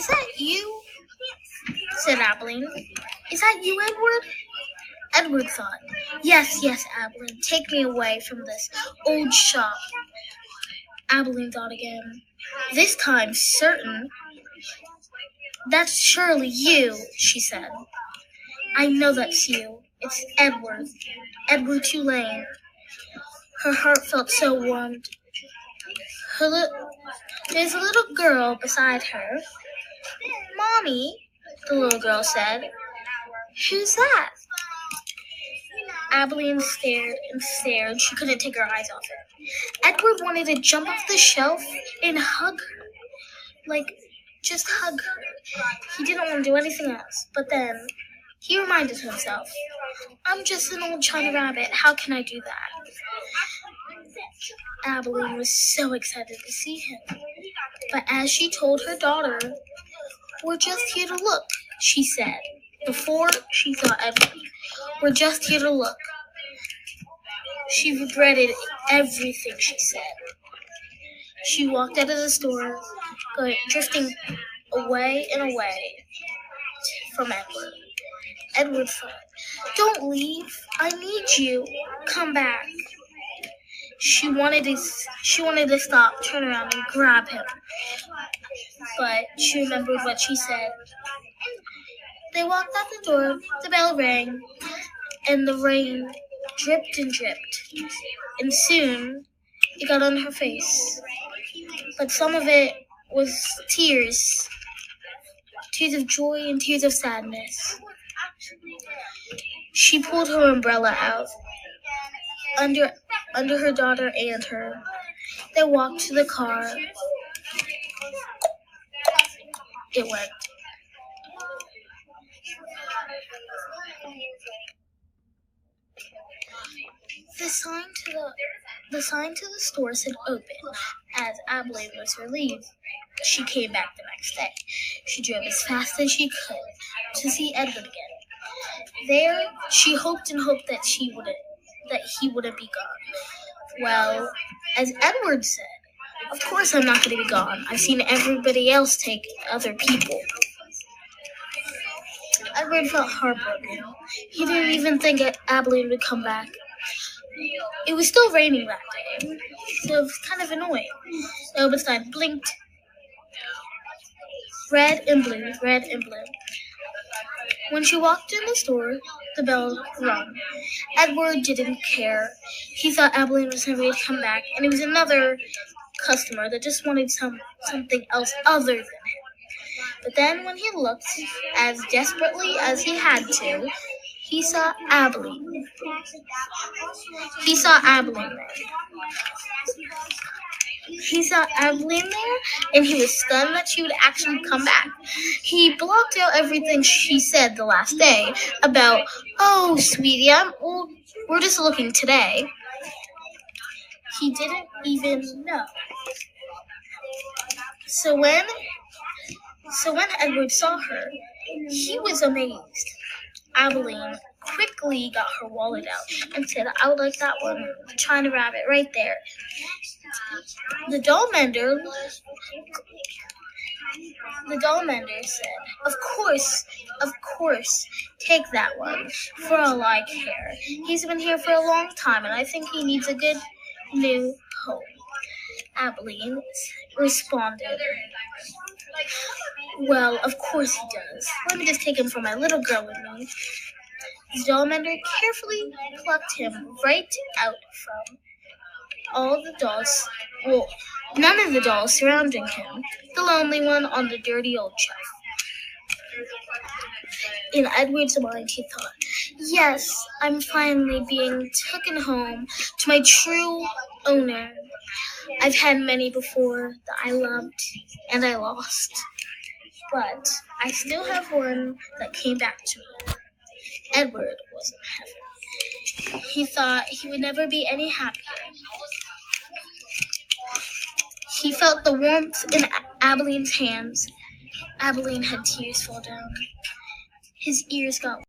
"Is that you?" said Abilene. "Is that you, Edward?" Edward thought. Yes, Abilene, take me away from this old shop. Abilene thought again. This time, certain. That's surely you, she said. I know that's you. It's Edward. Edward Tulane. Her heart felt so warmed. There's a little girl beside her. Mommy, the little girl said. Who's that? Abilene stared and stared. She couldn't take her eyes off it. Edward wanted to jump off the shelf and hug her. Just hug her. He didn't want to do anything else. But then he reminded himself, I'm just an old China rabbit. How can I do that? Abilene was so excited to see him. But as she told her daughter, we're just here to look, she said, before she saw Edward. We're just here to look. She regretted everything she said. She walked out of the store, drifting away and away from Edward. Edward thought, don't leave. I need you. Come back. She wanted to stop, turn around, and grab him. But she remembered what she said. They walked out the door, the bell rang, and the rain dripped and dripped. And soon, it got on her face. But some of it was tears of joy and tears of sadness. She pulled her umbrella out under her daughter and her. They walked to the car. It went. The sign to the store said open. As Abilene was relieved, she came back the next day. She drove as fast as she could to see Edward again. There, she hoped and hoped that he wouldn't be gone. Well, as Edward said, of course I'm not going to be gone. I've seen everybody else take other people. Edward felt heartbroken. He didn't even think Abilene would come back. It was still raining that day, so it was kind of annoying. The open sign blinked. Red and blue. When she walked in the store, the bell rung. Edward didn't care. He thought Abilene was never to come back, and it was another customer that just wanted something else other than him. But then when he looked as desperately as he had to, he saw Abilene. He saw Abilene there, and he was stunned that she would actually come back. He blocked out everything she said the last day about, oh, sweetie, we're just looking today. He didn't even know. So when Edward saw her, he was amazed. Abilene quickly got her wallet out and said, I would like that one, the China rabbit, right there. The doll mender said, Of course, take that one, for all I care. He's been here for a long time, and I think he needs a good new home. Abilene responded, well, of course he does. Let me just take him for my little girl with me. The doll mender carefully plucked him right out from all the dolls. Well, none of the dolls surrounding him. The lonely one on the dirty old shelf. In Edward's mind, he thought, yes, I'm finally being taken home to my true owner. I've had many before that I loved and I lost. But I still have one that came back to me. Edward was in heaven. He thought he would never be any happier. He felt the warmth in Abilene's hands. Abilene had tears fall down. His ears got